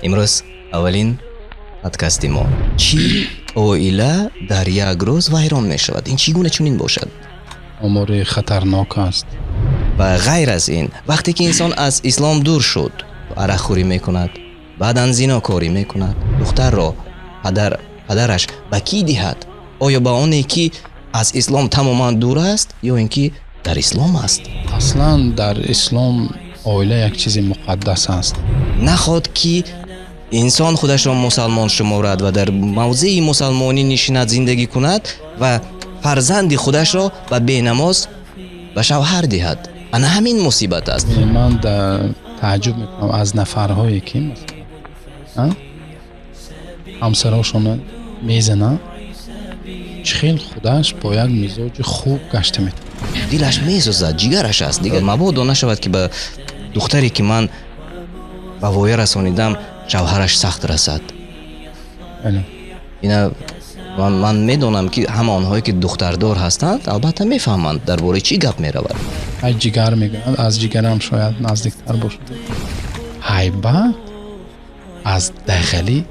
امروز اولین پادکست ما چی اویلا در یک روز ویران می شود. این چگونه چنین باشد؟ امور خطرناک است. و غیر از این وقتی که انسان از اسلام دور شد عرق خوری میکند، بعداً زناکاری میکند، دختر را پدرش به کی دهد؟ آیا به آنی که از اسلام تماما دور است یا اینکه در اسلام است؟ اصلا در اسلام عائله یک چیز مقدس است. نخواد که انسان خودش را مسلمان شمارد و در موضع مسلمانی نشیند، زندگی کند و فرزند خودش را به بینماز به شوهر دهد. انا همین مصیبت است. من تعجب میکنم از نفرهایی که مثلا همسراشون میزنن، چخیل خودش با یک مزاج خوب گشته میتونه. دلش میسوزد، جگرش است دیگه. مبادا نشود که به دختری که من به وایه رسانیدم شوهرش سخت رسد. اینا من میدونم که همه آنهایی که دختردار هستند البته میفهمند درباره چی گپ میرود. ای جگر میگن، از جگرم شاید نزدیکتر باشه. حیبت از داخلی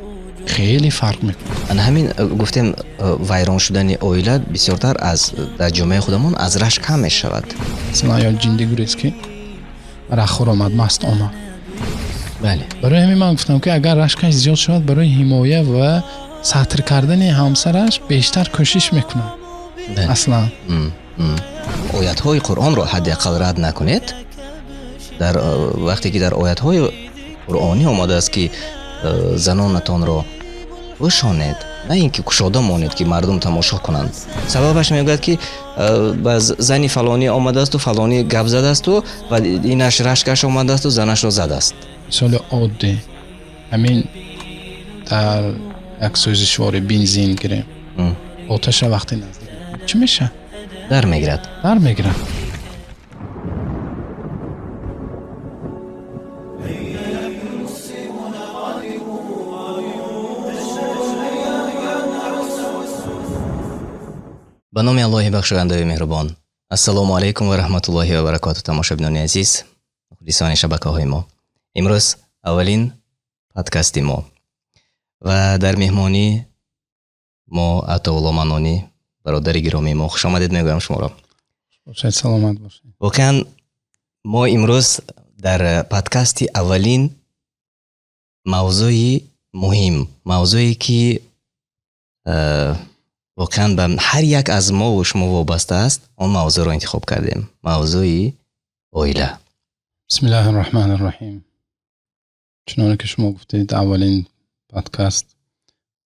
خیلی فرق میکنه. انا همین گفتیم ویران شدن عائله بسیارتر از در جامعه خودمون از رشک کم میشود. مثلا یا جندی گریز که رخور آمد، مست آمد. بله. برای همین من گفتم که اگر رشکش زیاد شود برای حمایه و ساتر کردن همسرش بیشتر کوشش میکنه. بله. اصلا آیات های قرآن را حداقل رد نکنید. در وقتی که در آیات های قرآنی آمده است که زنانتان را بشانید، نه اینکه کشاده مانید که مردم تماشا کنند. سببش میگوید که باز زنی فلانی آمده است و فلانی گپ زده است و اینش رشکش آمده است و زنش را زده است. مثال عادی همین در یک سوزشوار بنزین گیریم، آتش وقتی نزدیک چی میشه؟ در میگیرد. به نام الله بخشاینده و مهربان. السلام علیکم و رحمت الله و برکاته. تماشاگران عزیز، مخلصان شبکه‌های ما، امروز اولین پادکست ما و در مهمانی ما عطاالله منانی برادر گرامی ما، خوش آمدید میگویم شما را. باشید، سلامت باشید. واقعا ما امروز در پادکست اولین موضوعی مهم، موضوعی که واقعا به هر یک از ما و شما وابسته است، اون موضوع رو انتخاب کردیم، موضوع عائله. بسم الله الرحمن الرحیم. چنانه که شما گفتید اولین پادکست،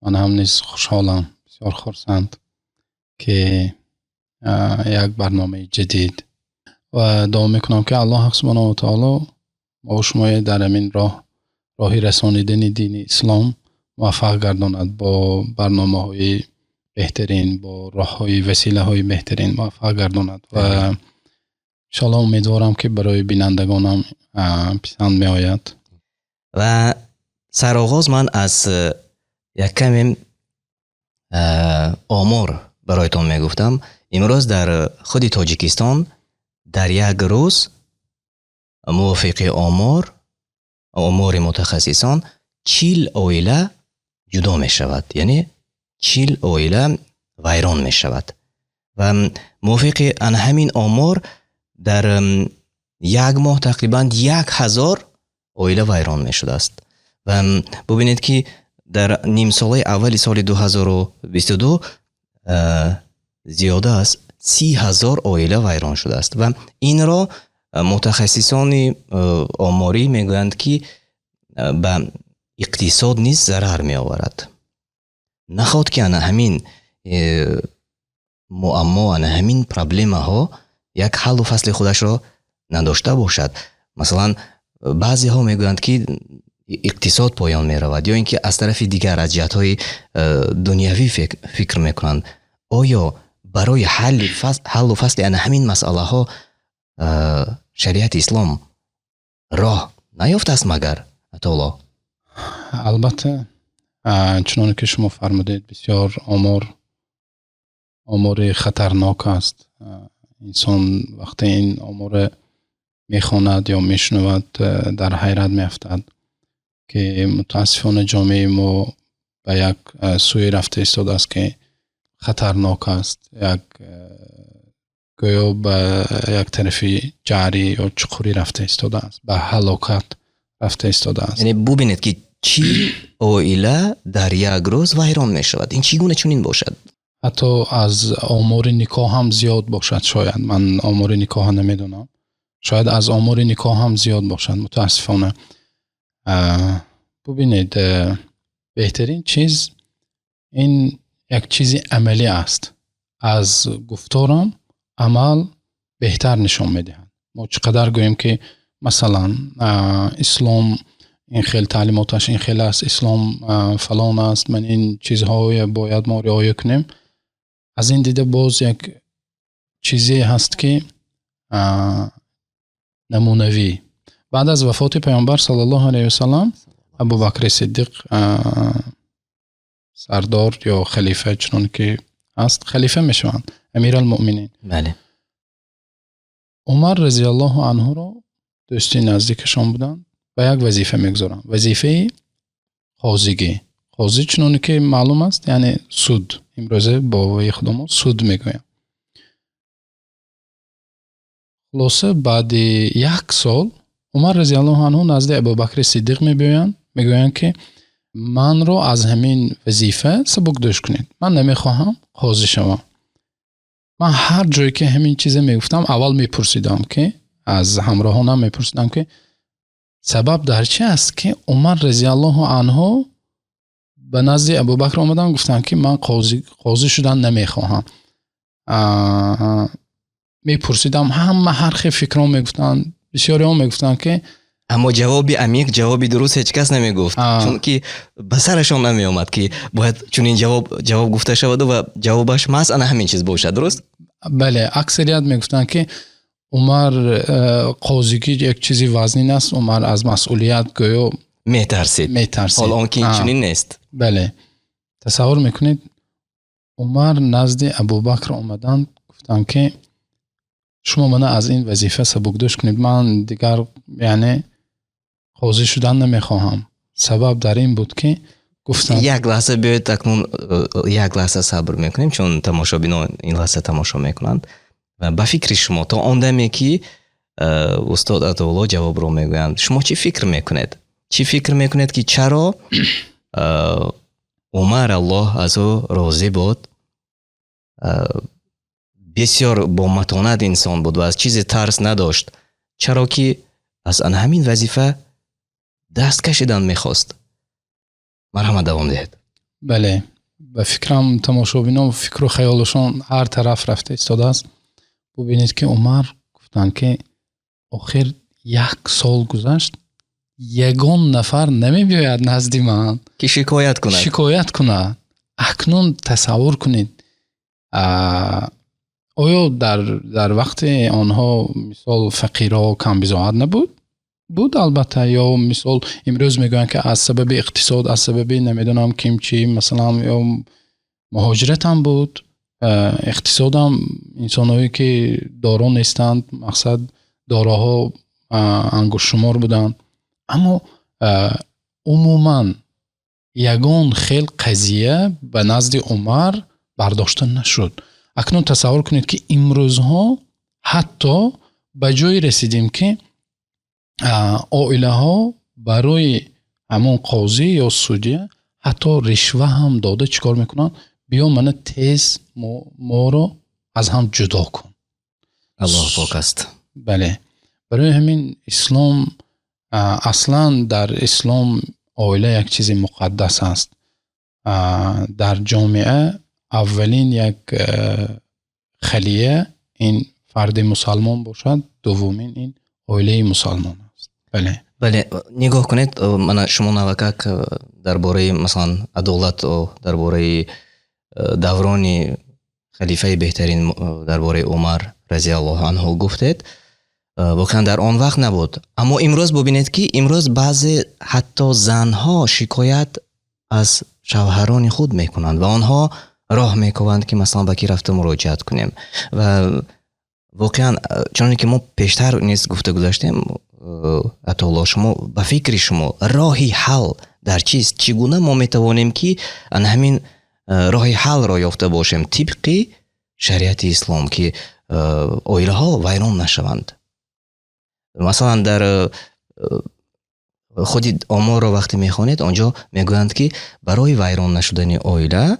من هم نیز خوشحالم، بسیار خرسند که یک برنامه جدید و دعا میکنم که الله سبحانه و تعالی ما و شما در این راهی رسانیدن دین اسلام موفق گرداند، با برنامه های بهترین، با راه های وسیله های بهترین موفق گرداند و انشاءالله امیدوارم که برای بینندگانم پسند می آید. و سرآغاز من از یک کمی آمار برایتان میگفتم. امروز در خود تاجیکستان در یک روز موافق آمار متخصصان 40 عائله جدا می شود، یعنی 40 عائله ویران می شود و موافق ان همین آمار در یک ماه تقریبا 1000 عائله ویران می شده است و ببینید که در نیم ساله اول سال 2022 زیاده از 30,000 عائله ویران شده است و این را متخصصان آماری میگویند که به اقتصاد نیز ضرر می آورد. نخواد که همین معما، همین پرابلم ها یک حل و فصل خودش را نداشته باشد. مثلا بعضی ها میگویند که اقتصاد پایان می رود، یا اینکه از طرف دیگر از جهت های دنیوی فکر میکنند. آیا برای حل و فصل همین مسئله ها شریعت اسلام راه نیافته است مگر؟ عطاالله. البته چنانه که شما فرمودید بسیار آمار خطرناک است. انسان وقتی این آمار میخواند یا میشنود در حیرت میافتد که متاسفانه جامعه ما به یک سوی رفته ایستاده است که خطرناک است، یک گویا به یک طرف جعری یا چخوری رفته ایستاده است، به هلاکت رفته ایستاده است. یعنی ببینید که چی عائله در یک روز ویران می شود. این چگونه چنین باشد؟ حتی از آمار نکاح هم زیاد باشد. شاید من آمار نکاح نمیدونم، شاید از آمار نکاح هم زیاد باشد متاسفانه. ببینید بهترین چیز این یک چیزی عملی است. از گفتارم عمل بهتر نشان میدهد. ما چقدر گوییم که مثلا اسلام این خیلی تعلیماتش این خیلی است، اسلام فلان است، من این چیزهای باید ما رعایت کنیم. از این دیده باز یک چیزی هست که نمونوی بعد از وفات پیامبر صلی الله علیه و سلم ابوبکر صدیق سردار یا خلیفه چون که هست خلیفه میشوند، امیر المؤمنین. بله. عمر رضی الله عنه رو دوستی نزدیکشان بودن، به یک وظیفه میگذارن، وظیفه قاضیگی. قاضی چون که معلوم است یعنی سود، امروزه با خودمون سود میگویم. خلاصه بعد یک سال عمر رضی الله عنه نزد ابوبکر صدیق میگویند که من رو از همین وظیفه سبکدوش کنید، من نمیخواهم قاضی شوم. من هر جایی که همین چیز میگفتم اول میپرسیدم که از همراهانم میپرسیدم که سبب در چی است که عمر رضی الله عنه به نزد ابوبکر آمدن گفتن که من قاضی شدن نمیخواهم. میپرسیدم، همه هر خیلی فکرام میگفتن، بسیاری هم میگفتن که اما جوابی عمیق، جوابی درست هیچ کس نمیگفت، چون که به سرشان نمی اومد که باید چون این جواب گفته شود و جوابش مثلا همین چیز باشد. درست؟ بله. اکثریت میگفتن که عمر قاضیگی یک چیزی وزنی است، عمر از مسئولیت گویا میترسید. حالا آن که چنین نیست. بله. تصور میکنید عمر نزد ابوبکر آمدن گفتن که شما من از این وظیفه سبکدوش کنید، من دیگر یعنی قاضی شدن نمیخواهم. سبب در این بود که گفتن یک لحظه بیاید تکنون یک لحظه صبر میکنیم، چون تماشابینان این لحظه تماشا میکنند و به فکر شما تا آن دمی که استاد عطاالله جواب رو میگویند شما چی فکر میکنید؟ چی فکر میکنید که چرا عمر الله از او راضی بود، بسیار با متانت انسان بود و از چیز ترس نداشت، چرا که از آن همین وظیفه دست کشیدن میخواست؟ مرحمت دوام دهید. بله. به فکرم تماشابینان فکر و خیالشان هر طرف رفته ایستاده است. ببینید که عمر گفتن که آخر یک سال گذشت یگان نفر نمی بیاید نزد من که شکایت کند. اکنون تصور کنید آیا در وقت آنها مثال فقیرها کم بزاعت نبود؟ بود البته. یا مثال امروز میگوین که از سبب اقتصاد، از سبب نمیدونم کیمچی مثلا یا مهاجرت هم بود، اقتصاد هم انسانهایی که دارا نیستند، مقصد داراها انگشت شمار بودند. اما عموما یگان خیل قضیه به نزد عمر برداشته نشد. اکنون تصور کنید که امروزها حتی به جای رسیدیم که عائله ها برای همون قاضی یا سودیه حتی رشوه هم داده چیکار میکنن؟ بیا من تیز ما رو از هم جدا کن. الله پاک است. بله. برای همین اسلام اصلا در اسلام عائله یک چیز مقدس است. در جامعه اولین یک خلیه این فرد مسلمان باشد، دومین این عائله مسلمان است. بله. نگاه کنید، من شما نوکک درباره مثلا عدالت و درباره دوران خلیفه بهترین درباره عمر رضی الله عنه گفتید، واقعا در آن وقت نبود. اما امروز ببینید که امروز بعضی حتی زنها شکایت از شوهران خود میکنند و آنها راه میکنند که مثلا با کی رفته مراجعت کنیم و واقعا چون که ما پیشتر نیز گفته گذاشتیم اتولا شما به فکر شما راهی حل در چیست چگونه ما میتوانیم که ان همین راهی حل را یافته باشیم طبق شریعت اسلام که اویله ها ویران نشوند. مثلا در خودی آمار را وقتی میخوانید آنجا میگویند که برای ویران نشدن اویله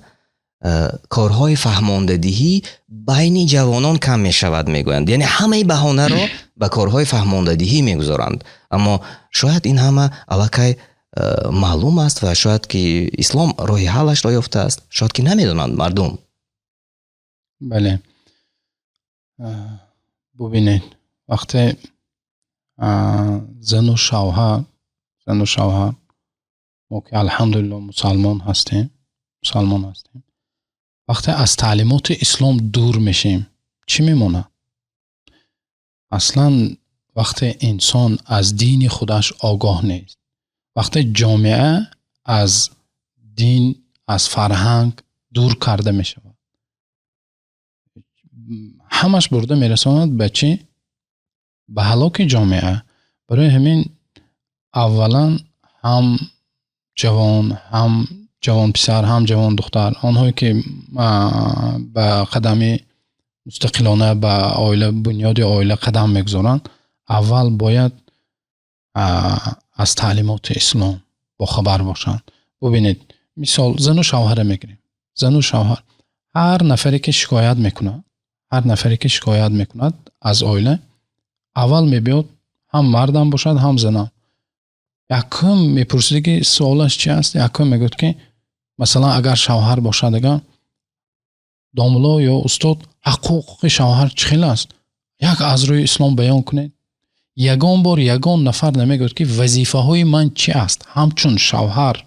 کارهای فهماندهی بین جوانان کم می شود میگویند. یعنی همه بهانه را به کارهای فهماندهی میگذارند. اما شاید این همه الکی معلوم است و شاید که اسلام راه حلش را یافته است، شاید که نمیدونند مردم. بله ببینید وقتی زن و شوهر ما که الحمدلله مسلمان هستیم وقتی از تعلیمات اسلام دور میشیم چی میمونه؟ اصلا وقتی انسان از دین خودش آگاه نیست، وقتی جامعه از دین از فرهنگ دور کرده میشه همش برده میرساند به چی؟ به هلاک جامعه. برای همین اولا هم جوان پسر هم جوان دختر آنهایی که به قدم مستقلانه به عائله بنیاد عائله قدم میگذارند اول باید از تعلیمات اسلام با خبر باشند. ببینید مثال زن و شوهر میگیریم. زن و شوهر هر نفری که شکایت میکند از عائله اول میبیاد هم مردم باشد هم زنم یکم میپرسید که سوالش چی است. یکم میگوید که مثلا اگر شوهر باشد اگر داملا یا استاد حقوق شوهر چخیل است یک از روی اسلام بیان کنید. یگان بار یگان نفر نمیگوید که وظیفه های من چی است همچون شوهر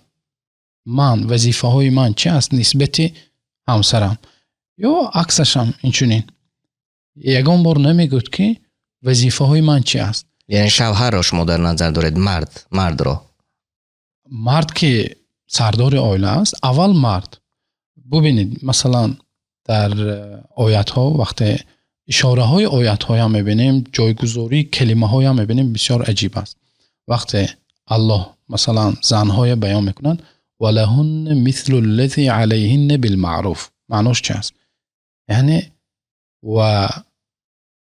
من وظیفه های من چی است نسبت همسرم یا عکسش هم اینچنین یگان بار نمیگوید که وظیفه های من چی است. یعنی شوهر را شما در نظر دارید مرد که سردار عائله است اول مرد. ببینید مثلا در آیات ها وقتی اشاره های آیات ها هم میبینیم جایگذاری کلمه های هم میبینیم بسیار عجیب است. وقتی الله مثلا زنهای بیان میکنند ولهن مثل الذی علیهن بالمعروف معناش چی است؟ یعنی و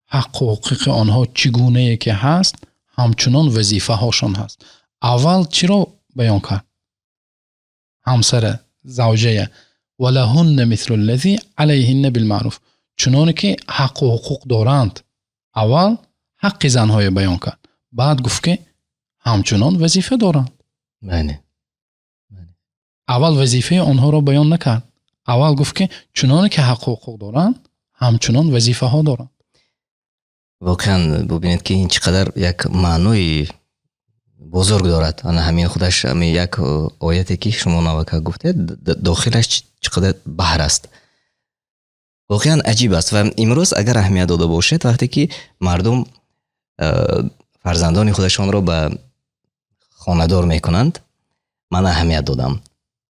حق و حقوق آنها چگونه که هست همچنان وظیفه هاشون هست. اول چی رو بیان کرد؟ همسر زوجه ولهن مثل الذی علیهن بالمعروف چنانه که حق و حقوق دارند اول حق زنهای بیان کرد بعد گفت که همچنان وظیفه دارند. بله. اول وظیفه آنها را بیان نکرد اول گفت که چنانه که حق و حقوق دارند همچنان وظیفه ها دارند. واقعا ببینید که این چقدر یک معنی بزرگ دارد. آن همین خودش همین یک آیتی که شما نوکه گفته داخلش چقدر بحر است. واقعا عجیب است و امروز اگر اهمیت داده باشد وقتی که مردم فرزندان خودشان را به خانه‌دار میکنند من اهمیت دادم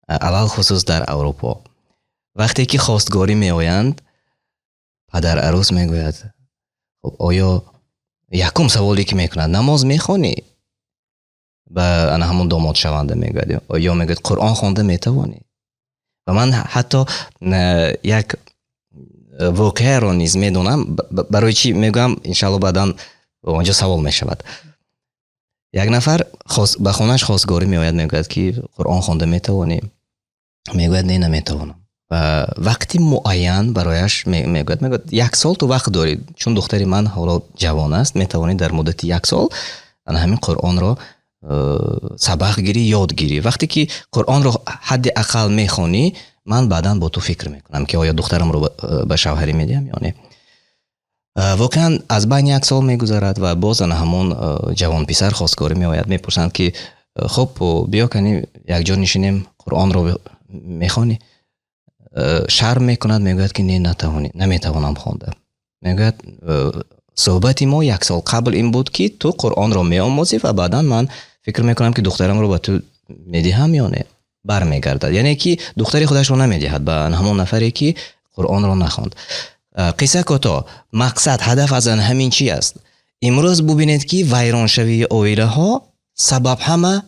اول خصوص در اروپا وقتی که خواستگاری می آیند پدر عروس میگوید خب آیا یکم سوالی که میکند نماز میخوانی و انا همون داماد شونده میگوید یا میگوید قرآن خوانده میتوانی. و من حتی یک واقعه را نیز میدونم برای چی میگم انشالله بعدا اونجا سوال میشود. یک نفر به خونش خواستگاری میآید میگوید که قرآن خوانده میتوانی میگوید نه نمیتوانم و وقتی معین برایش میگوید 1 سال تو وقت دارید چون دختری من حالا جوان است میتوانید در مدت 1 سال همین قرآن را سبق گیری یاد گیری. وقتی که قرآن را حد اقل میخوانی من بعدا با تو فکر میکنم که آیا دخترم رو به شوهری میدیم یا نه. واقعا از بین 1 سال میگذرد و باز همون جوان پسر خواستگاری میآید میپرسند که خب بیا کنی یک جا نشینیم قرآن رو میخوانی. شرم میکند میگوید که نه نمیتوانم خوانده. میگوید صحبت ما 1 سال قبل این بود که تو قرآن رو میآموزی و بعدا من فکر میکنم که دخترم رو به تو میدهم یا نه. برمیگردد یعنی که دختری خودش رو نمیدهد به همون نفری که قرآن رو نخواند. قصه کوتاه، مقصد هدف از آن همین چی است؟ امروز ببینید که ویرانشوی اویله ها سبب همه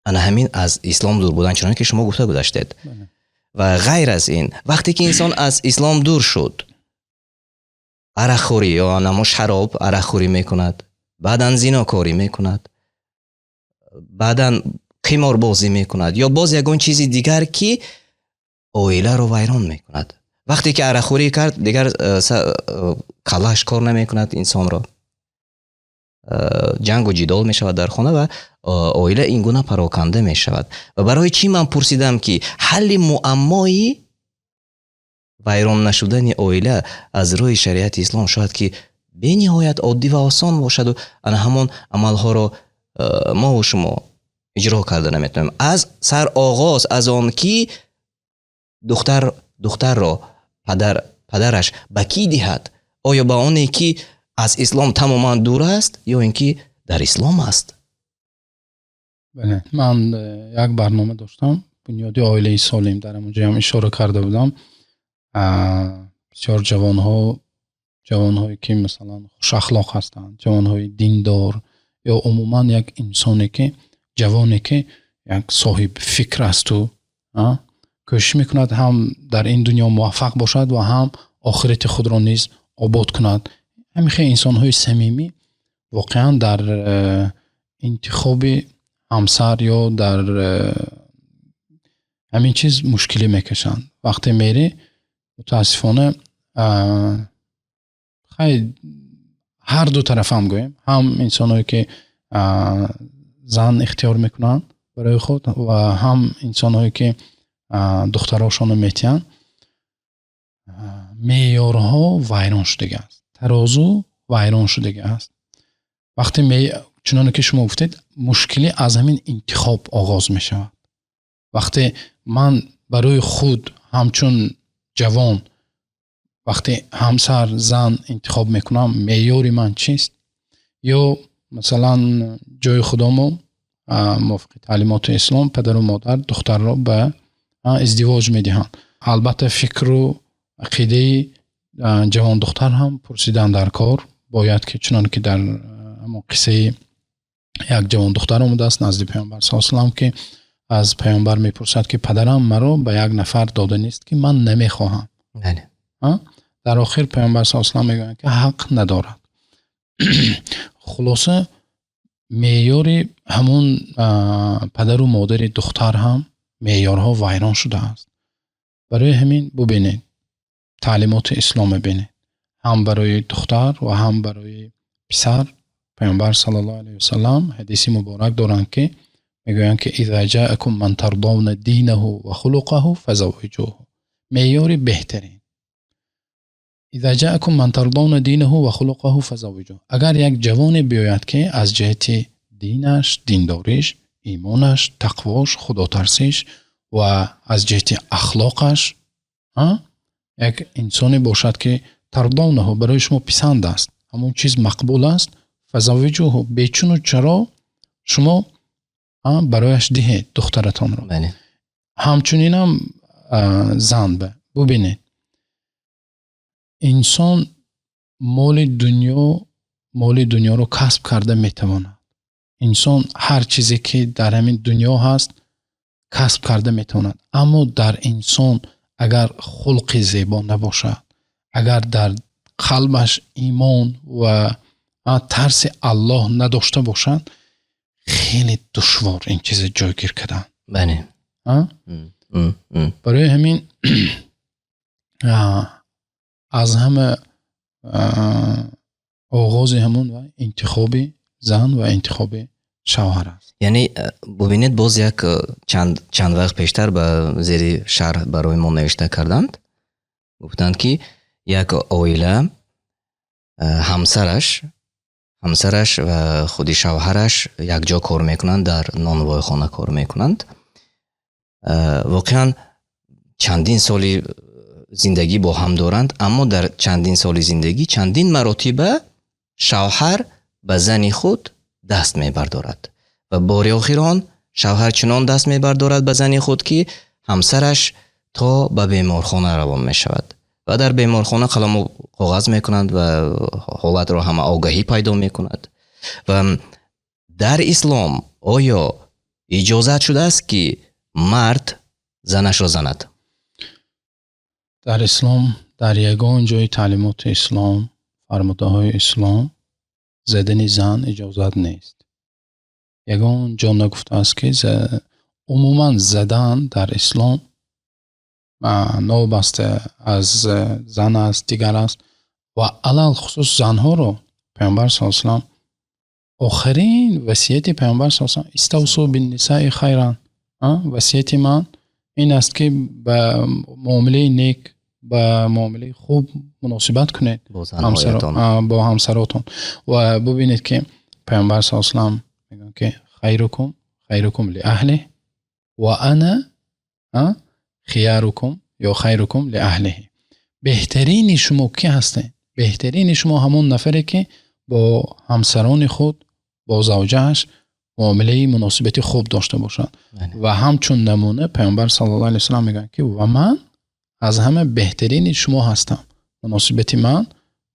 انا همین از اسلام دور بودن، چون که شما گفته گذاشتید. و غیر از این، وقتی که انسان از اسلام دور شد، عرق خوری یا نموش شراب عرق خوری میکند، بعدن زیناکاری میکند، بعدن قمار بازی میکند یا باز یگان چیزی دیگر که اویله رو ویران میکند. وقتی که عرق خوری کرد دیگر کلاش کار نمیکند، انسان را جنگ و جدال میشود در خانه و اویله این گونه پراکنده میشود. و برای چی من پرسیدم که حل معمای ویران نشدن اویله از روی شریعت اسلام شاید که به نهایت عادی و آسان باشد و همون عملها رو ما و شما اجرا کرده نمیتونیم. از سر آغاز از آن که دختر را پدرش به کی دهد، آیا به آنی که از اسلام تماما دور است یا اینکه در اسلام است؟ بله، من یک برنامه داشتم بنیادی عائله سالم، در اونجا هم اشاره کرده بودم. بسیار جوانهایی که مثلا خوش اخلاق هستند، جوانهای دیندار یا عموما یک انسانی که جوانی که یک صاحب فکر است و کوشش میکند هم در این دنیا موفق باشد و هم آخرت خود را نیز آباد کند. همیشه انسان‌های صمیمی واقعا در انتخاب همسر یا در همین چیز مشکلی میکشند. وقتی میری متاسفانه خیلی هر دو طرف هم گویم، هم انسان‌هایی که زن اختیار میکنن برای خود و هم انسان‌هایی که دختراشون میتین، معیارها ویران شده است، ترازو ویران شده است. وقتی چنانه که شما گفتید مشکلی از همین انتخاب آغاز می شود. وقتی من برای خود همچون جوان وقتی همسر زن انتخاب میکنم، معیار من چیست؟ یا مثلا جای خودمو موافق تعلیمات اسلام پدر و مادر دختر را به ازدواج میدهند. البته فکر و عقیده جوان دختر هم پرسیدن در کار باید که چنانکه که در همون قصه یک جوان دختر آمده است نزد پیامبر صلی الله علیه و سلم که از پیامبر میپرسد که پدرم مرا به یک نفر داده نیست که من نمیخواهم. بله. در آخر پیامبر صلی الله علیه و سلم میگوید که حق ندارد. خلاصه معیار همون پدر و مادر دختر هم معیارها ویران شده است. برای همین ببینید تعلیمات اسلام ببینید، هم برای دختر و هم برای پسر پیامبر صلی الله علیه و سلم حدیث مبارک دارند که میگویند که اذا جاءکم من ترضون دینه و خلقه فزوجوه. معیار بهترین اذا جاءکم من ترضون دینه و خلقه فزوجوه. اگر یک جوان بیاید که از جهت دینش، دینداریش، ایمانش، تقواش، خدا ترسیش و از جهت اخلاقش یک انسانی باشد که ترضونه برای شما پسند است، همون چیز مقبول است، فزوجوه، بیچون و چرا شما برایش دهید دخترتان را. بله. همچنین هم زن ببینید انسان مال دنیا رو کسب کرده میتواند. انسان هر چیزی که در همین دنیا هست کسب کرده میتواند، اما در انسان اگر خلق زیبا نباشد، اگر در قلبش ایمان و ترس الله نداشته باشد، خیلی دشوار این چیز جایگیر کردن. بله. برای همین از همه آغاز همون و انتخاب زن و انتخاب شوهر است. یعنی ببینید باز یک چند وقت پیشتر به زیر شرح برای ما نوشته کردند، گفتند که یک عائله همسرش و خودی شوهرش یک جا کار میکنند، در نانوای خانه کار میکنند. واقعا چندین سالی زندگی با هم دارند، اما در چندین سالی زندگی چندین مراتب شوهر به زن خود دست میبردارد و بار آخران شوهر چنان دست میبردارد به زن خود که همسرش تا به بیمارخانه روان میشود و در بیمارخانه قلم و کاغذ میکنند و حالت را همه آگاهی پیدا میکند. و در اسلام آیا اجازت شده است که مرد زنش را زند؟ در اسلام در یگان جای تعلیمات اسلام، فرموده های اسلام، زدن زن اجازت نیست. یگان جا نگفته است که عموما زدن در اسلام نابسته از زن است، دیگر است و علل خصوص زنها رو پیامبر صلی الله علیه و سلم آخرین وصیت پیامبر صلی الله علیه و سلم استوصوا بالنساء خیرا، وصیت من این است که به معامله نیک، به معامله خوب مناسبت کنید با همسراتون. و ببینید که پیامبر صلی الله علیه و سلم میگن که خیرکم لاهله و انا خیارکم یا خیرکم لاهله. بهترین شما کی هستین؟ بهترین شما همون نفره که با همسران خود، با زوجهش معامله مناسبت خوب داشته باشد. و همچون نمونه پیامبر صلی الله علیه و سلم میگن که و من از همه بهترین شما هستم، مناسبت من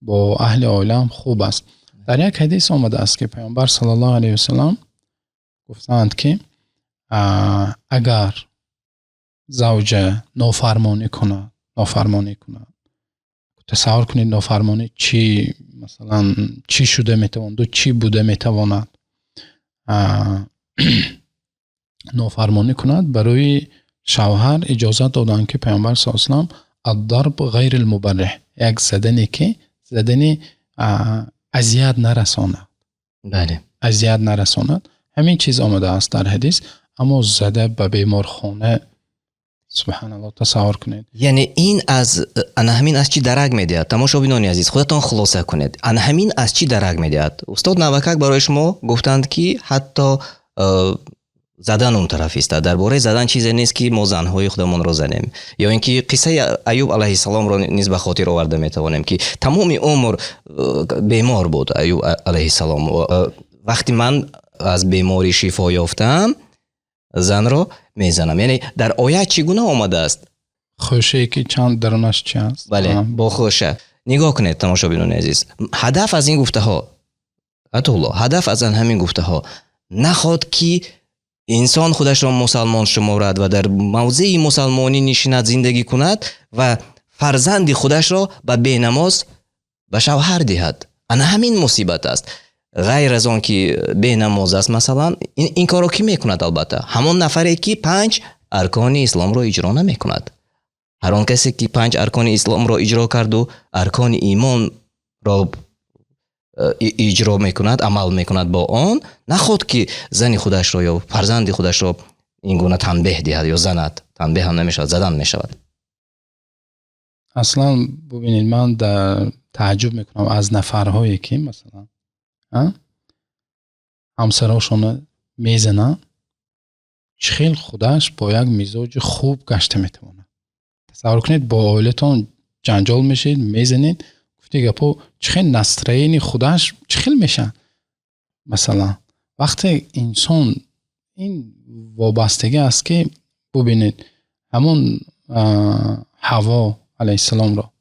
با اهل عالم خوب است. در یک حدیث آمده است که پیامبر صلی الله علیه و سلم گفتند که اگر زوجه نافرمانی کنه، تصور کنید نافرمانی چی، مثلا چی شده میتواند و چی بوده میتواند. نافرمانی کند، برای شوهر اجازه دادن که پیامبر صلی الله علیه و سلم الضرب غیر المبرح، یک زدنی که زدنی اذیت نرساند. بله، اذیت نرساند. همین چیز آمده است در حدیث. اما زده به بیمارخانه، سبحان الله، تصور کنید. یعنی این از همین از چی درک میدهد؟ تماشابینان عزیز خودتان خلاصه کنید، همین از چی درک میدهد؟ استاد نوکک برای شما گفتند که حتی زدن اون طرف است. درباره زدن چیزی نیست که ما زنهای خودمون رو زنیم، یا اینکه قصه ایوب علیه السلام رو نیز به خاطر آورده میتوانیم که تمام عمر بیمار بود ایوب علیه السلام. وقتی من از بیماری شفا یافتم زن رو میزنم. یعنی در آیه چگونه آمده است؟ خوشه که چند درونش چی است؟ بله، با خوشه. نگاه کنید تماشابینان عزیز، هدف از این گفته ها، هدف از همین گفته ها نخواد که انسان خودش را مسلمان شمارد و در موضع مسلمانی نشیند، زندگی کند و فرزند خودش را به بینماز به شوهر دهد. همین مصیبت است. غیر از آن که بینماز است مثلا، این کارو کی میکند؟ البته همون نفری که 5 ارکان اسلام را اجرا نمیکند. هر آن کسی که 5 ارکان اسلام را اجرا کرد و ارکان ایمان را اجرا میکند، عمل میکند با آن، نخواد که زن خودش را یا فرزند خودش را این گونه تنبیه دهد یا زند. تنبیه هم نمیشود، زدن میشود. اصلا ببینید من تعجب میکنم از نفرهایی که مثلا همسراشون میزنن، چخیل خودش با یک مزاج خوب گشته میتونه. تصور کنید با عائلتون جنجال میشید، میزنید، گفتی گپو چخیل نسترین خودش چخیل میشن. مثلا وقتی انسان این وابستگی است که ببینید همون حوا علیه السلام را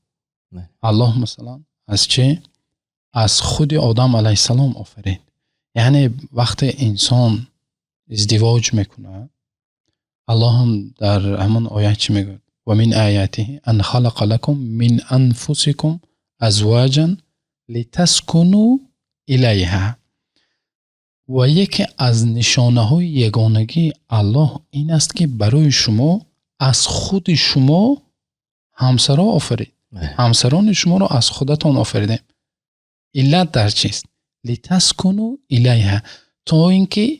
الله مثلا از چه؟ از خود آدم علیه السلام آفرید. یعنی وقتی انسان ازدواج میکنه، الله هم در همون آیه چی میگه؟ و من آیاته ان خلق لكم من انفسكم ازواجا لتسكنوا الیها. و یکی از نشانه های یگانگی الله این است که برای شما از خود شما همسرا آفرید. همسران شما را از خودتان آفریده. علت در چیست؟ لتسکنوا الیها، تا اینکه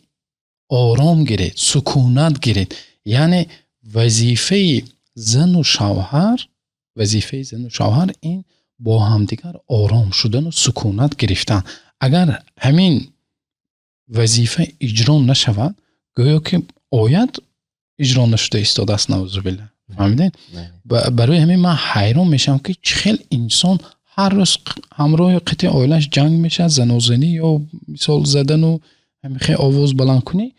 آرام گیرید، سکونت گیرید. یعنی وظیفه زن و شوهر این با همدیگر آرام شدن و سکونت گرفتن. اگر همین وظیفه اجرا نشود، گویا که آیت اجرا نشده ایستاده است. نعوذ بالله. فهمیدین؟ برای همین من حیران میشم که چخیل انسان هر روز همراه قطع عائلش جنگ میشه، زنازنی یا مثال زدن و همیشه آواز بلند کنی،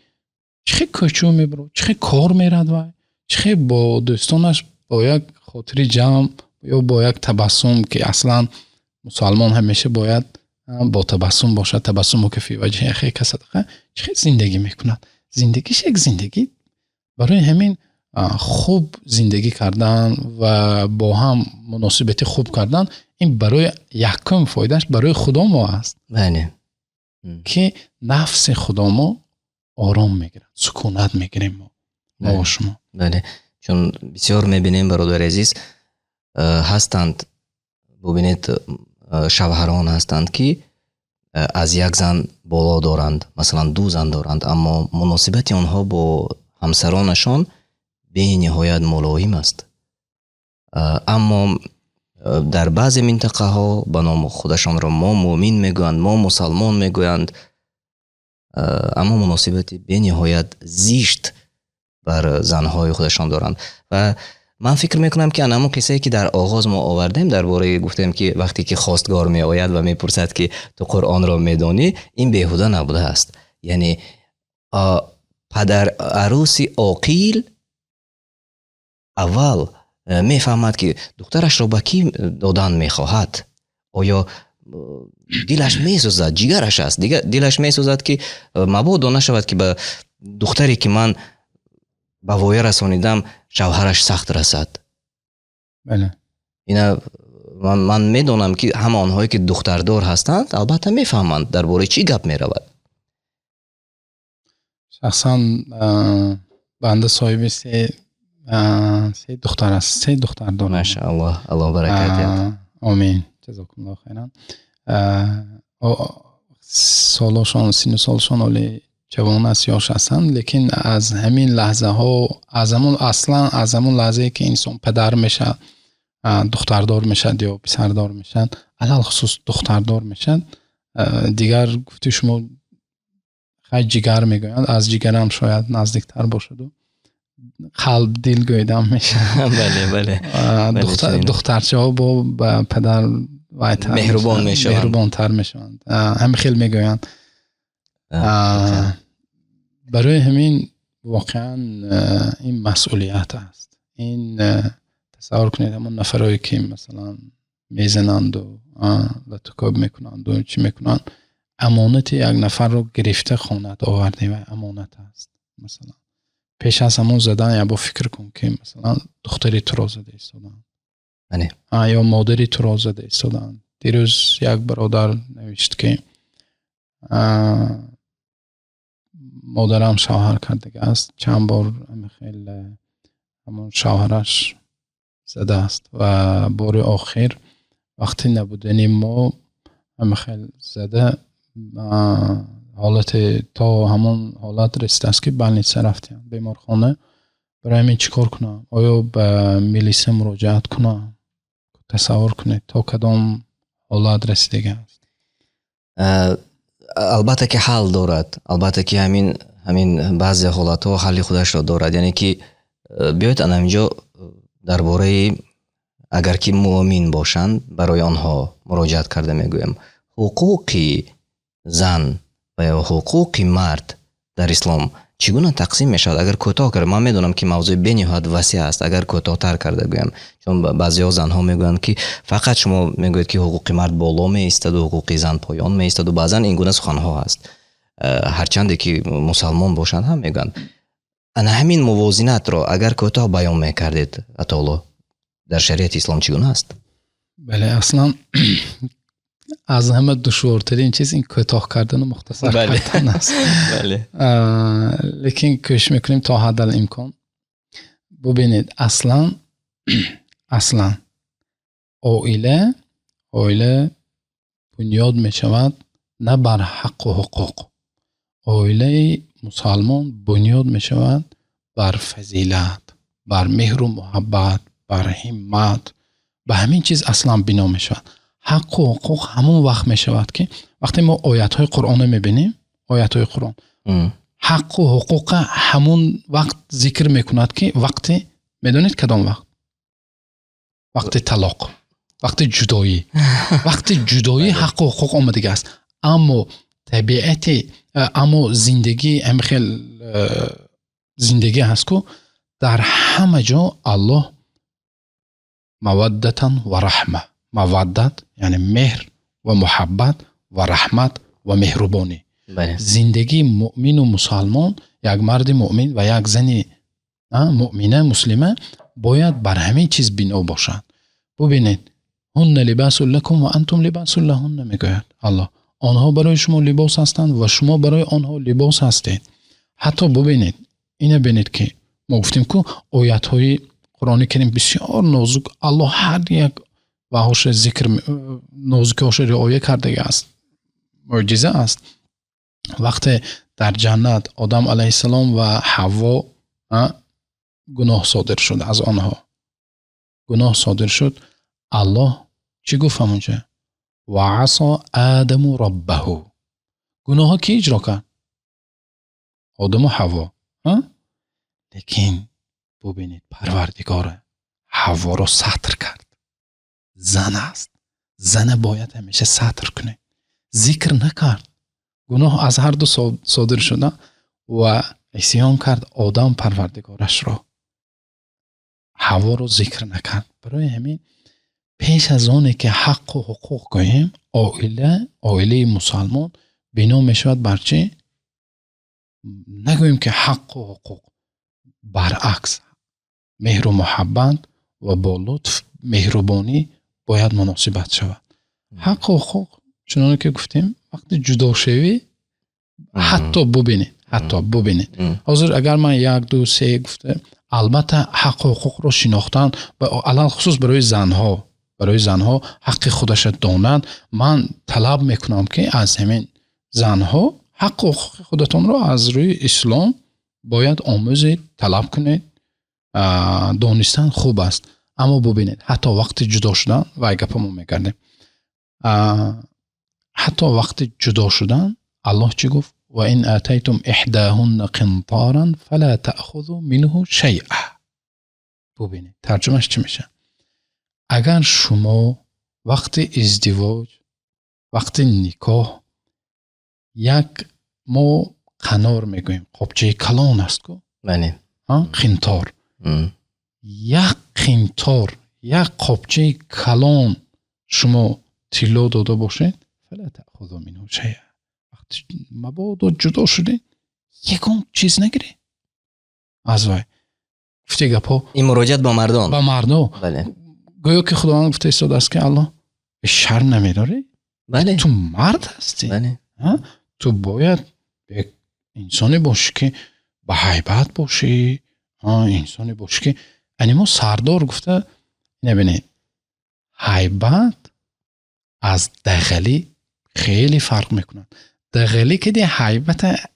چخیل کچو میبرو، چخیل کار میرد و چخیل با دوستانش با یک خاطری جمع یا با یک تبسم که اصلا مسلمان همیشه باید با تبسم باشد، تبسم که فی وجه اخیک صدقه. چه زندگی میکند؟ زندگیش یک زندگی برای همین خوب زندگی کردن و با هم مناسبت خوب کردن، این برای یکم فایدهش برای خدا ما است. بله. که نفس خدا ما آرام میگیرن، سکونت میگیریم ما و شما. بله، چون بسیار میبینیم برادر عزیز هستند، ببینید شوهران هستند که از یک زن بالا دارند، مثلا 2 زن دارند، اما مناسبت آنها با همسرانشان به نهایت ملایم است. اما در بعض منطقه ها به نام خودشان را ما مؤمن میگویند، ما مسلمان میگویند، اما مناسبت به نهایت زشت بر زنهای خودشان دارند. و من فکر میکنم که همون قصه که در آغاز ما آوردیم درباره گفتیم که وقتی که خواستگار می آید و میپرسد که تو قرآن را میدانی، این بیهوده نبوده است. یعنی پدر عروس عاقل اول میفهمد که دخترش را به کی دادن میخواهد. آیا دلش میسوزد، جگرش است دیگه، دلش میسوزد که مبادا نشود که به دختری که من به وایه رسانیدم شوهرش سخت رسد. بله. اینا من میدونم که همه آنهایی که دختردار هستند البته میفهمند درباره چی گپ میرود. شخصا بنده صاحب 3 دختر است، 3 دختر دارم. ماشاءالله، الله برکت. آمین، جزاکم الله خیرا. سالشان، سن سالشان ولی جوان است یا هستند، لیکن از همین لحظه ها، از همون لحظه که انسان پدر میشه، دختردار میشه یا پسردار میشن، علل خصوص دختردار میشن، دیگر گفته شما خیلی جگر میگویند، از جگر هم شاید نزدیکتر باشد و قلب دل گویدم میشه. بله. دخترچه ها با پدر مهربان تر میشن، هم خیلی میگویند. برای همین واقعا این مسئولیت است. این تصور کنید همون نفرهایی که مثلا میزنند و لطکاب میکنند و چی میکنند، امانت یک نفر رو گرفته خانت آورده و امانت است. مثلا پیش از همون زدن یا با فکر کن که مثلا دختری تو را زده ایستادن یا مادری تو را زده ایستادن. دیروز یک برادر نوشت که مادرم شوهر کرده است، چند بار خیلی همون شوهرش زده است و بار آخر وقتی نبودنی ما هم خیلی زده، حالت تا همون حالت رسیده است که بلنیسه رفتیم بیمارخانه. برای همین چیکار کنم؟ آیا به میلیسه مراجعت کنم؟ تصور کنید تا کدام حالت رسیده است. البته که حل دارد، البته که همین بعضی حالات ها حل خودش را دارد. یعنی که بیایید انا اینجا درباره اگر که مؤمن باشند برای آنها مراجعت کرده میگویم. حقوق زن و یا حقوق مرد در اسلام چگونه تقسیم میشد؟ اگر کوتاه کرد، من میدونم که موضوع بنیهایت وسیع است، اگر کوتاه تر کرده گویم، چون بعضی ها زن ها میگویند که فقط شما میگوید که حقوق مرد بالا می ایستد و حقوق زن پایان می ایستد و بعضا این گونه سخن ها هست، هرچند که مسلمان باشند هم میگن. انا همین موازنت را اگر کوتاه بیان میکردید اطالا در شریعت اسلام چگونه است؟ بله، اصلا از همه دشوارترین چیز این کوتاه کردن و مختصر کردن است. بله. لیکن کوشش میکنیم تا حد الامکان. ببینید اصلا عائله بنیاد میشود نه بر حق و حقوق. عائله مسلمان بنیاد میشود بر فضیلت، بر مهر و محبت، بر همت، به همین چیز اصلا بنا میشود. حق و حقوق همون وقت میشود که وقتی ما آیات های قرآن میبینیم، آیات های قرآن حق و حقوق همون وقت ذکر میکند که وقتی میدونید کدام وقت؟ وقت طلاق، وقت جدایی. وقت جدایی حق و حقوق آمده است. اما طبیعت زندگی زندگی هست که در همه جا الله مودتا و رحمه. مودت یعنی مهر و محبت و رحمت و مهربانی. بله. زندگی مؤمن و مسلمان، یک مرد مؤمن و یک زن مؤمنه مسلمه باید بر همین چیز بنا باشند. ببینید هن لباس لکم و انتم لباس لهن، میگوید الله. آنها برای شما لباس هستند و شما برای آنها لباس هستید. حتی ببینید اینه، ببینید که ما گفتیم که آیات های قرآن کریم بسیار نازک، الله هر یک وحش ذکر نازکش رعایت کرده است. معجزه است. وقتی در جنت آدم علیه السلام و حوا گناه صادر شد، از آنها گناه صادر شد، الله چی گفت همونجا؟ و عصا آدم ربه. گناه ها کی اجرا کرد؟ آدم و حوا. لیکن ببینید پروردگار حوا رو ستر کرد. زن است، زن باید همیشه ستر کنه. ذکر نکرد. گناه از هر دو صادر شده و عصیان کرد آدم پروردگارش را، حوا رو ذکر نکرد. برای همین پیش از آنی که حق و حقوق گوییم، عائله مسلمان بنا می شود بر چی؟ نگوییم که حق و حقوق، برعکس مهر و محبت و با لطف مهربانی باید مناسبت شود. حق و حقوق چنانه که گفتیم وقتی جدا شوی حتی ببینید حاضر اگر من 1 2 3 گفته، البته حق و حقوق رو شناختن و علل خصوص برای زنها حق خودش دانند. من طلب میکنم که از همین زنها حق و حقوق خودتون رو از روی اسلام باید آموزید، طلب کنید. دانستن خوب است، اما ببینید حتی وقتی جدا شدن و گپمو میکردیم، حتی وقتی جدا شدن الله چی گفت؟ و این آتیتم احداهن قنطارا فلا تأخذوا منه شیئا. ببینید ترجمهش چی میشه؟ اگر شما وقتی ازدواج، وقتی نکاح، یک ما قنار میگویم قبچه کلان است کو؟ بله. قنطار. یک قنطار، یک قبچه کلان شما طلا داده باشید، فلا تأخذوا منه شیئا. وقتی مبادا جدا شده یکم چیز نگیری از وای. گفته گپا این مراجعت با مردم. بله. گویا که خداوند گفته ایستاده است که الله به شرم نمیداری؟ بله. تو مرد هستی. بله. تو باید یک انسانی باشی که با هیبت باشی، انسانی باشی که انیمو سردار گفته نبینی هیبت از دغلی خیلی فرق میکنن. دغلی که دی هیبت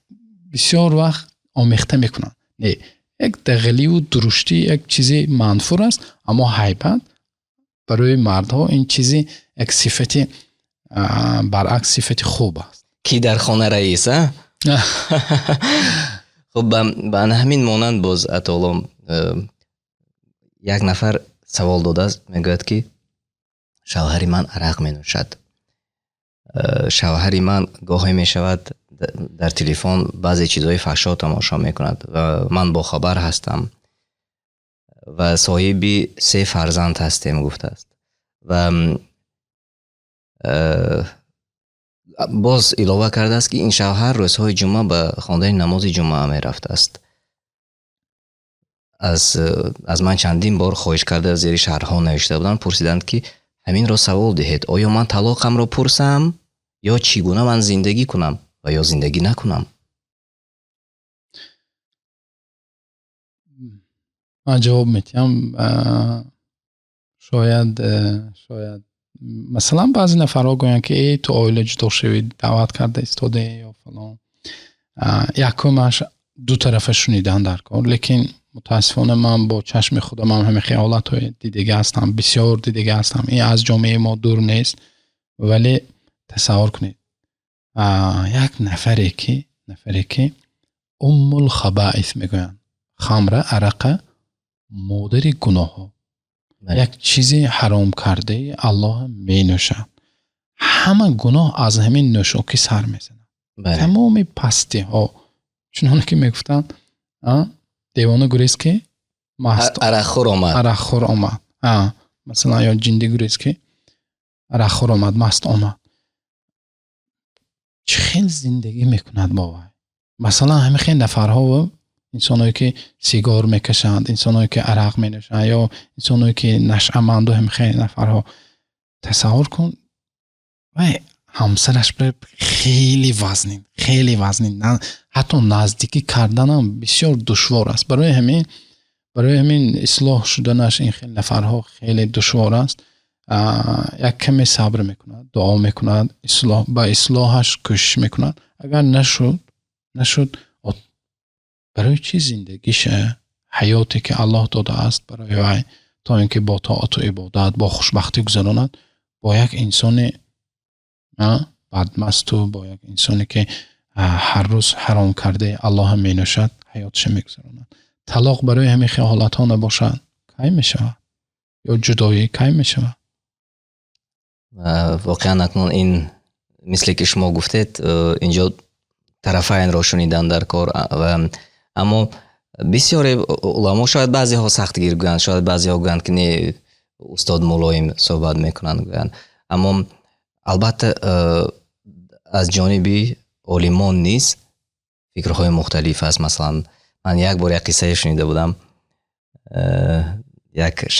بسیار وقت آمیخته میکنن. نه، یک دغلی و درشتی یک چیزی منفور است، اما هیبت برای مردها این چیزی یک صفتی برعکس صفتی خوب است. کی در خانه رئیس؟ خب به همین مانند باز اتالا یک نفر سوال داده است، میگوید که شوهری من عرق می نوشد، شوهری من گاهی می شود در تلفن بعضی چیزهای فحشا تماشا می کند و من با خبر هستم و صاحبی 3 فرزند هستیم گفته است. و باز علاوه کرده است که این شوهر روزهای جمعه به خواندن نماز جمعه می رفته است. از من چندین بار خواهش کرده زیر شرحها نوشته بودند، پرسیدند که همین را سوال دهید، آیا من طلاقم را پرسم یا چگونه من زندگی کنم و یا زندگی نکنم؟ من جواب میتیم. شاید مثلا بعضی نفرها گویند که ای تو عائله جدا شوید، دعوت کرده ایستاده یا فلان، یکمش دو طرف شنیدن در کار. لیکن متاسفانه من با چشم خودم هم همه خیالات های دیدگی هستم، بسیار دیدگی هستم. این از جامعه ما دور نیست، ولی تصور کنید یک نفری که ام الخبائث میگوین، خمر، عرق، مادر گناه ها، یک چیزی حرام کرده الله می نوشن. همه گناه از همین نوشاکی سر میزنن. تمام پستی ها، چنانه که میگفتن دیوانه گریز که عرق خور آمد. مثلا یا جندی گریز که رخور آمد مست آمد چه خیلی زندگی میکند با وی. مثلا همه خیلی نفرها و انسانایی که سیگار میکشند، انسانایی که عرق مینوشند یا انسانایی که نشأمند و هم خیلی نفرها تصور کن و همسرش به خیلی وزنین نه حتی نزدیکی کردن هم بسیار دشوار است. برای همین اصلاح شدنش این خیلی نفرها خیلی دشوار است. یک کمی صبر میکند، دعا میکند، با اصلاحش کوشش میکند. اگر نشد برای چی زندگیشه حیاتی که الله داده است برای وی تا اینکه با طاعت و عبادت با خوشبختی گذراند با یک انسان بدمست و با یک انسانی که هر روز حرام کرده الله هم می نوشد حیاتش میگذراند. طلاق برای همین حالت ها نباشد کی میشود یا جدایی کی میشود؟ واقعا اکنون این مثل که شما گفتید اینجا طرفین را شنیدن در کار و اما بسیاری علما شاید بعضی ها سختگیر گویند، شاید بعضی ها گویند که نه استاد ملایم صحبت میکنند گویند، اما البته از جانب عالمان نیز فکرهای مختلف است. مثلا من یک بار یک قصه شنیده بودم، یک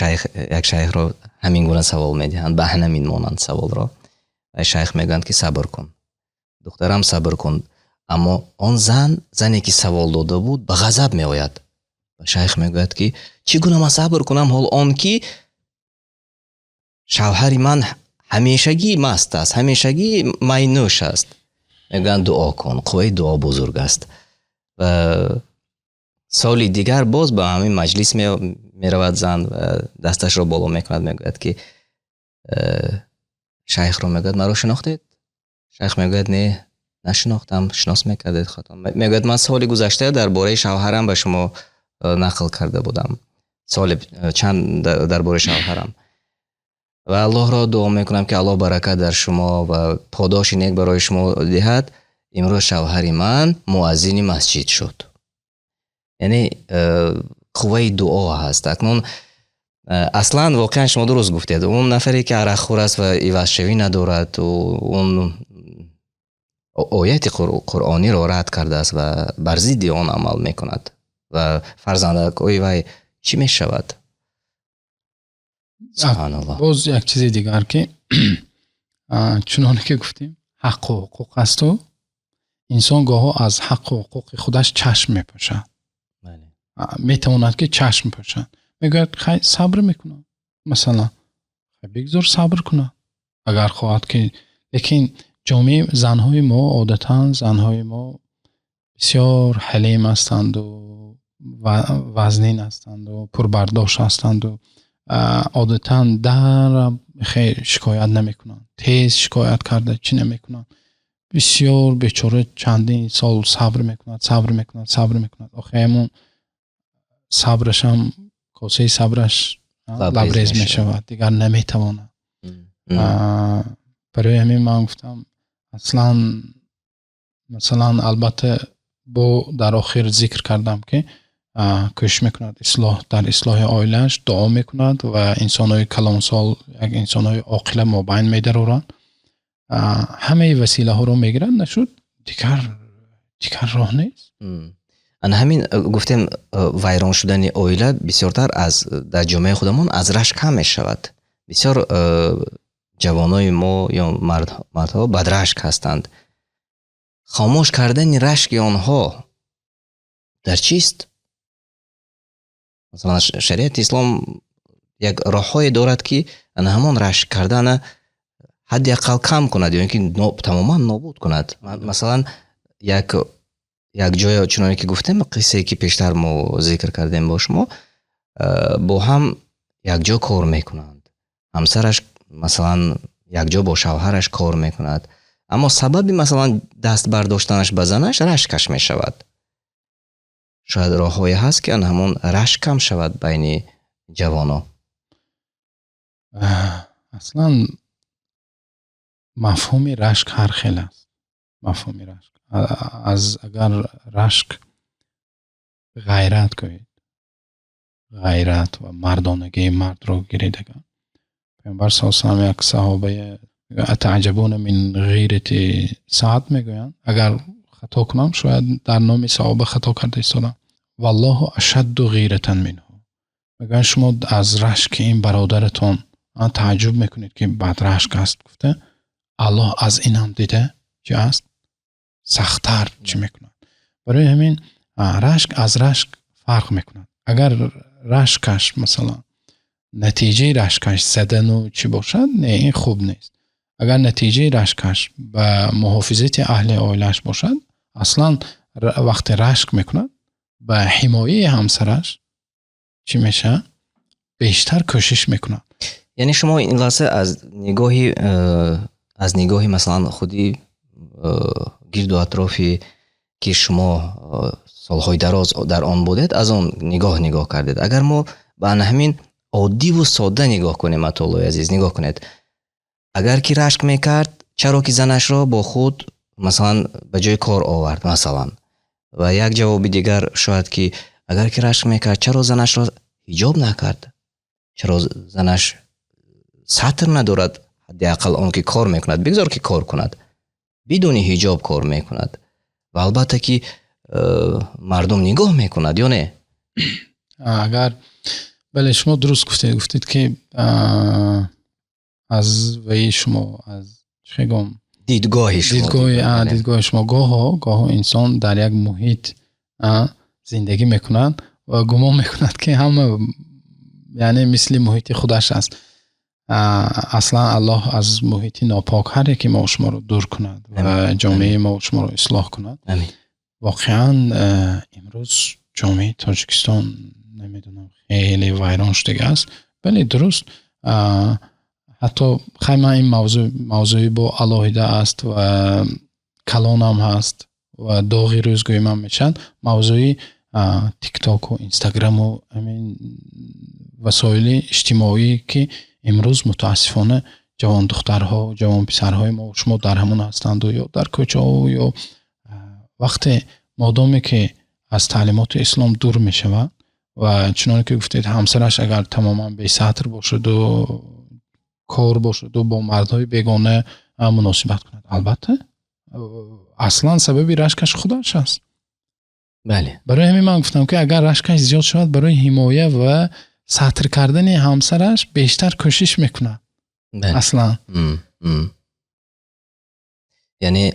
شیخ را همین گونه سوال میدهند به همین مانند سوال را و شیخ میگویند که صبر کن، دخترم صبر کن، اما آن زنی که سوال داده بود به غضب می آید و شیخ میگوید که چگونه من صبر کنم حال آن که شوهر من همیشگی مست است، همیشگی مینوش است. میگویند دعا کن، قوه دعا بزرگ است. و سال دیگر باز به همین مجلس می رود زن و دستش را بالا میکند، میگوید که شیخ را میگوید مرا شناختید؟ شیخ میگوید نه نشناختم. شناس میکردید خطا؟ میگوید من سال گذشته درباره شوهرم به شما نقل کرده بودم، سال چند درباره شوهرم و الله را دعا میکنم که الله برکت در شما و پاداش نیک برای شما دهد. امروز شوهر من مؤذن مسجد شد. یعنی قوه دعا هست. اکنون اصلا واقعا شما درست گفتید، اون نفری که عرق خور است و عوض شوی ندارد و اون آیت قرآنی را رد کرده است و بر ضد آن عمل میکند و فرزندکوی وی چی میشود؟ سبحان الله. باز یک چیز دیگر که چنانه که گفتیم حق و حقوق است و انسان گاه از حق و حقوق خودش چشم میپوشد. میتواند که چشم پوشد. میگوید خیلی صبر میکنم، مثلا بگذار صبر کنم اگر خواهد که. لیکن جامعه زنهای ما عادتا زنهای ما بسیار حلیم هستند و وزنین هستند و پربرداشت هستند و عادتا در خیلی شکایت نمی کنند. تیز شکایت کرده چی نمی کنند. بسیار بیچاره چندین سال صبر میکند. آخه همون صبرش هم کاسه صبرش لبریز می شود، دیگر نمی تواند. برای همین من گفتم اصلا مثلا البته با در آخر ذکر کردم که کوشش میکند در اصلاح عائله‌اش دعا میکند و انسان‌های کلانسال یک انسان‌های عاقل مابین می‌دارند، همه وسیله ها رو میگیرند. نشد دیگر راه نیست. ان همین گفتیم ویران شدن عائله بسیارتر از در جامعه خودمون از رشک کم میشود. بسیار جوانای ما یا مردها بدرشک هستند. خاموش کردن رشک آنها در چیست؟ مثلا شریعت اسلام یک راههای دارد که همان رشک کردن حد اقل کم کند یا اینکه تماما نابود کند. مثلا یک جای چنانه که گفتم قصه که پیشتر ما ذکر کردیم با شما، با هم یک جا کار میکنند، همسرش مثلا یک جا با شوهرش کار میکند، اما سبب مثلا دست برداشتنش بزنش رشکش میشود. شاید راههایی هست که همون رشک کم شود بین جوانا. اصلا مفهوم رشک هر خیل است. مفهوم رشک از اگر رشک غیرت کنید، غیرت و مردانگی مرد رو گیریدگان، پیامبر صلی الله علیه و یک صحابه اتعجبون من غیرت سعد میگویند اگر خطا کنم شاید در نام صحابه خطا کرده ایستادم والله اشد غیرة منه میگن شما از رشک این برادرتون تعجب میکنید که بعد رشک است گفته الله از این هم دیده چه است سخت‌تر چی میکنند برای همین رشک از رشک فرق میکنند اگر رشکش مثلا نتیجه رشکش زدن و چی باشد نه این خوب نیست اگر نتیجه رشکش به محافظت اهل عائلش باشد اصلا وقتی رشک میکند به حمایه همسرش چی میشه بیشتر کوشش میکنه یعنی شما این لحظه از نگاهی مثلا خودی گرد و اطرافی که شما سالهای دراز در آن بودید از آن نگاه کردید اگر ما به همین عادی و ساده نگاه کنیم مطالعه عزیز نگاه کنید اگر کی رشک میکرد چرا که زنش را با خود مثلا به جای کار آورد مثلا و یک جواب دیگر شاید که اگر کی رشک میکرد چرا زنش را حجاب نکرد چرا زنش ساتر ندارد حداقل اون که کار میکند بگذار که کار کند بدون حجاب کار میکند و البته که مردم نگاه میکند یا نه اگر بله شما درست گفتید که از وی شما از چگم دیدگاه شما گاه انسان در یک محیط زندگی میکنند و گمان میکند که همه یعنی مثل محیط خودش است اصلا الله از محیط ناپاک هر یکی ما شما رو دور کند و جامعه ما شما رو اصلاح کند واقعا امروز جامعه تاجیکستان نمیدونم خیلی ویران شده است بله درست حتی خیلی این موضوعی با علاهیده است و کلان هم هست و داغی روزگوی من میشن موضوعی تیک تاک و اینستاگرام و همین وسایل اجتماعی که امروز متاسفانه جوان دخترها و جوان پسرهای ما و شما در همون هستند و یا در کوچه ها یا وقتی مادامی که از تعلیمات اسلام دور می شود و چنانه که گفتید همسرش اگر تماما بی سطر باشد و کار باشد و با مردهای بیگانه مناسبت کند البته اصلا سببی رشکش خودش است بله برای همین من گفتم که اگر رشکش زیاد شود برای حمایه و سطر کردن همسرش بیشتر کوشش میکنه بله. اصلا یعنی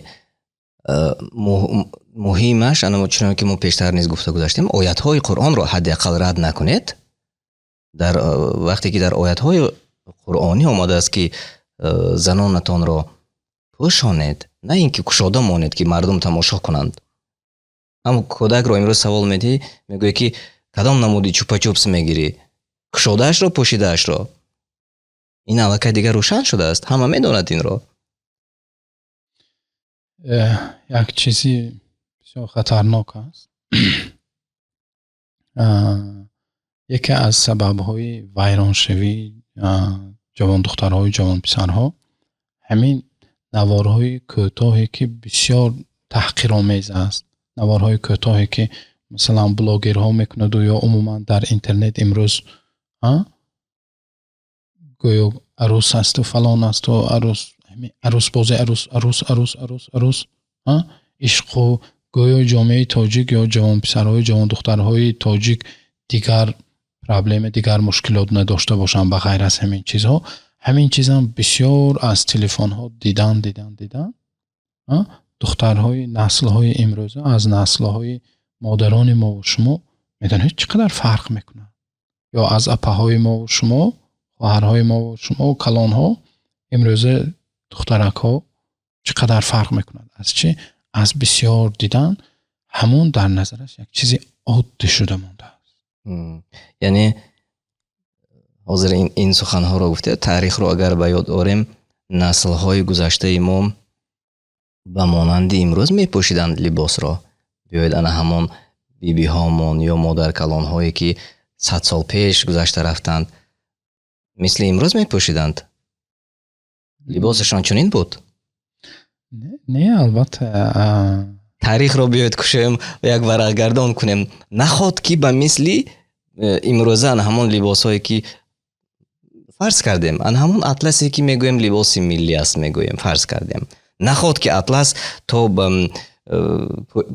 مهمش انا چون که ما پیشتر نیز گفته گذاشتیم آیات های قرآن را حداقل رد نکنید در وقتی که در آیات های قرآنی آمده است که زنانتان را پوشانید نه اینکه کشاده مانید که مردم تماشا کنند هم کودک را امروز سوال میدی میگوی که کدام نمودی چوپا چوپس میگیری کشادهش را پوشیدهش را این علاقه دیگر روشن شده است همه میداند این را یک چیزی بسیار خطرناک است یکی از سبب‌های ویرانشوی جوان دخترها و جوان پسرها همین نوارهای کوتاهی که بسیار تحقیرآمیز است نوارهای کوتاهی که مثلا بلاگرها میکند و یا عموما در اینترنت امروز گویا عروس است و فلان است و عروس بازی عروس عشق و گویا جامعه تاجیک یا جوان پسرهای جوان دخترهای تاجیک دیگر پرابلم دیگر مشکلات نداشته باشن به غیر از همین چیزها همین چیزا بسیار از تلفن ها دیدن دخترهای نسل‌های امروزه از نسل‌های مادران ما و شما میدونید چقدر فرق میکنه یا از اپاهای ما و شما خواهرهای ما و شما و کلانها امروزه دخترک‌ها چقدر فرق میکنند از چی از بسیار دیدن همون در نظرش یک چیزی عادی شده مونده است یعنی حاضر این سخنها رو گفته تاریخ رو اگر به یاد آوریم نسل‌های گذشته ما به مانند امروز میپوشیدند لباس را بیاید انا همون بیبی هامون یا مادر کلان هایی که 100 سال پیش گذشته رفتند مثل امروز میپوشیدند لباسشان چنین بود نه البته تاریخ رو بیاید کشیم و یک ورق گردان کنیم نخواد که به مثلی امروزه همون لباس هایی که فرض کردیم ان همون اطلسی که میگویم لباس ملی است میگویم فرض کردیم نخواد که اطلس تو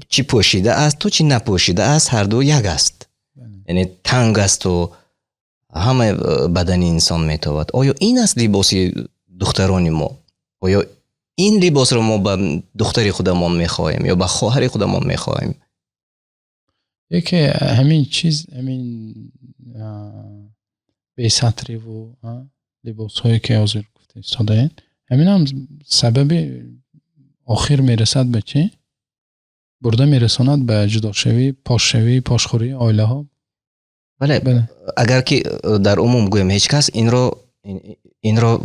چی پوشیده است تو چی نپوشیده است هر دو یک است یعنی تنگ است و همه بدن انسان میتواند آیا این است لباس دختران ما آیا این لباس رو ما به دختری خودمون میخواهیم یا به خواهر خودمون میخواهیم یکی همین چیز همین به سطری و لباس هایی که حاضر گفته استاده همین هم سبب آخر میرسد به چی؟ برده میرساند به جداشوی پاشخوری آیله ها بله اگر که در عموم گویم هیچ کس این رو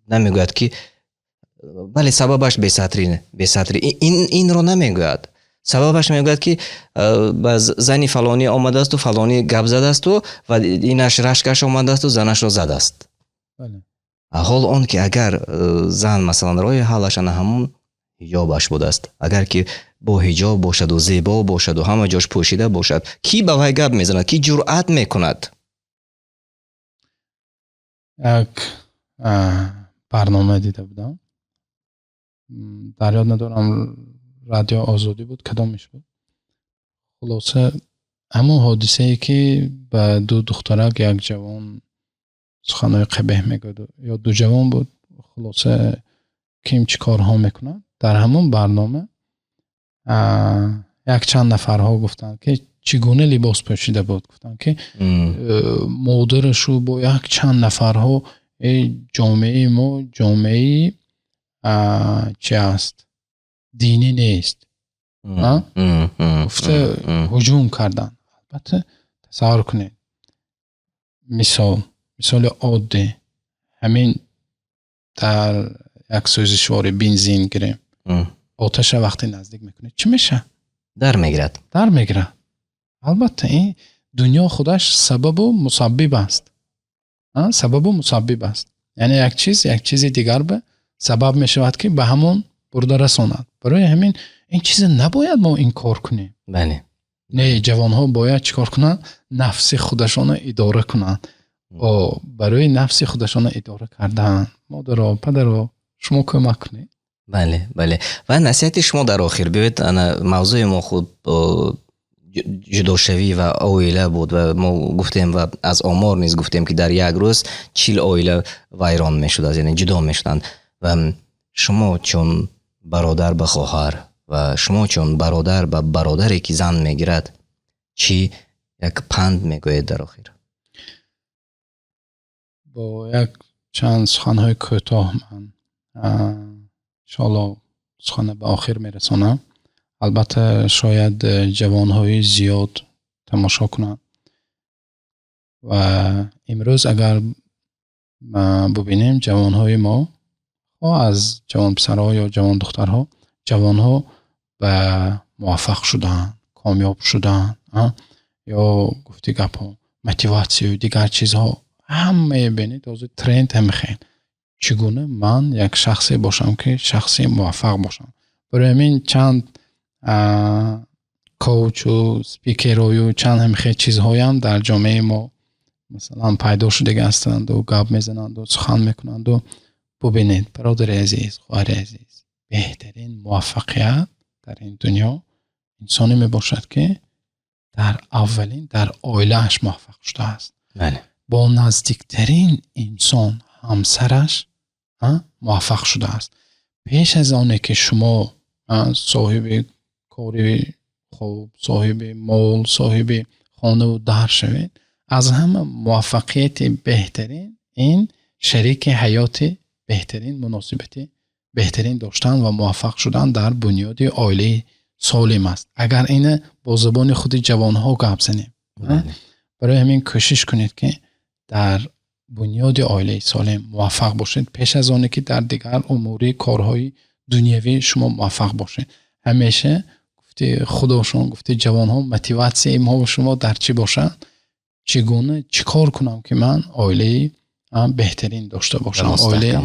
نمیگوید که بله سببش به سطری این رو نمیگوید سببش میگوید که باز زنی فلانی آمده است و فلانی گپ زده است و اینش رشکش آمده است و زنش رو زده است بله حال اون که اگر زن مثلا روی حالش همون حجابش بوده است اگر که با حجاب باشد و زیبا باشد و همه جاش پوشیده باشد کی به وی گپ میزند کی جرأت میکند یک برنامه دیده بودم در یاد ندارم رادیو آزادی بود کدامش بود خلاصه همون حادثه ای که به دو دخترک یک جوان سخنهای قبیح میگوید یا دو جوان بود خلاصه کیم چی کارها میکنن در همون برنامه یک چند نفرها گفتن که چگونه لباس پوشیده بود گفتن که مادرشو با یک چند نفرها جامعه ما جامعه چی است دینی نیست گفته هجوم کردن البته تصور کنید مثال عادی همین در یک سوزشوار بنزین گیریم آتش وقتی نزدیک میکنه چی میشه؟ در میگیرد البته این دنیا خودش سبب و مسبب است یعنی یک چیز دیگر به سبب میشود که به همون برده رساند برای همین این چیز نباید ما این کار کنیم بله نه جوان ها باید چیکار کنن نفس خودشان اداره کنن و برای نفس خودشان اداره کردن مادر پدر شما کمک کنید بله و نصیحت شما در آخر ببینید موضوع ما خود جداشوی و عائله بود و ما گفتیم و از آمار نیز گفتیم که در یک روز 40 عائله ویران میشد یعنی جدا میشدند و شما چون برادر به خواهر و شما چون برادر به برادری که زن میگیرد چی یک پند میگوید در آخر با یک چند سخنهای کوتاه من انشاءالله سخن به آخر میرسانم البته شاید جوانهای زیاد تماشا کنند و امروز اگر ببینیم جوانهای ما از جوان پسرها یا جوان دخترها جوانها به موفق شدن کامیاب شدن یا گفتی گپ ها موتیواسیون و دیگر چیزها همه بینید از ترند هم خیلی چگونه من یک شخصی باشم که شخصی موفق باشم برای همین چند کوچ و سپیکر و چند هم خیلی چیزهایی هم در جامعه ما مثلا پیدا شده هستند و گپ میزنند و سخن میکنند و ببینید برادر عزیز خواهر عزیز بهترین موفقیت در این دنیا انسانی می باشد که در عائله‌اش موفق شده است بله با نزدیکترین انسان همسرش موفق شده است پیش از آنه که شما صاحب کاری خوب صاحب مال صاحب خانه و در شوید از همه موفقیت بهترین این شریک حیات بهترین مناسبت بهترین داشتن و موفق شدن در بنیاد عائله سالم است اگر این با زبان خود جوانها گپ زنیم برای همین کوشش کنید که در بنیاد عائله سالم موفق باشید پیش از آنه که در دیگر امور کارهای دنیوی شما موفق باشید همیشه گفته خداشون گفته جوانها موتیواسی ما و شما در چی باشند چگونه چیکار کنم که من عائله بهترین داشته باشم عائله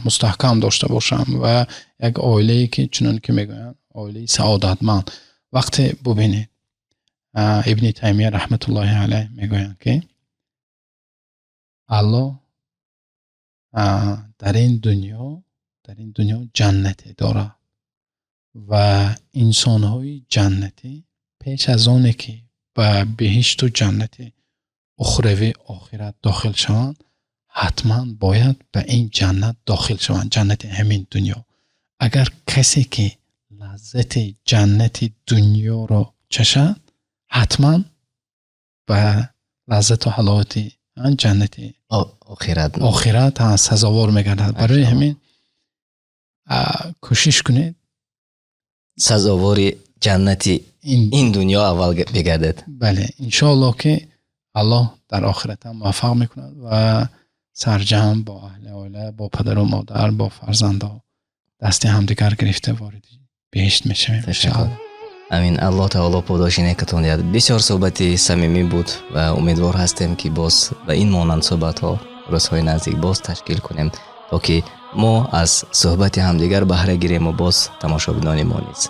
مستحکم داشته باشم و یک عائله که چنان که میگویند عائله سعادتمند وقتی ببینید ابن تیمیه رحمت الله علیه میگویند که الله در این دنیا جنتی داره و انسان‌های جنتی پیش از اونه که به بهشت و جنت اخروی آخرت داخل شوند حتما باید به این جنت داخل شوند، جنت همین دنیا. اگر کسی که لذت جنت دنیا رو چشد حتما به لذت و حلاوت جنت آخرت هم سزاوار میگردد. برای همین کوشش کنید سزاوار جنت این دنیا اول بگردد. بله انشاءالله که الله در آخرت هم موفق میکند و سرجم با اهل عائله، با پدر و مادر، با فرزندها دست همدیگر گرفته وارد بهشت میشویم انشاءالله. امین. الله تعالی پاداشی نکتون دهد. بسیار صحبت صمیمی بود و امیدوار هستیم که باز به این مانند صحبت ها روزهای نزدیک باز تشکیل کنیم تا که ما از صحبت همدیگر بهره گیریم و باز تماشابینان ما نیز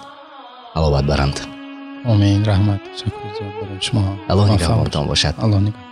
علاوت برند. آمین. رحمت شکر زیاد برای شما. الله نگهبانتان باشد. الله نگهبان.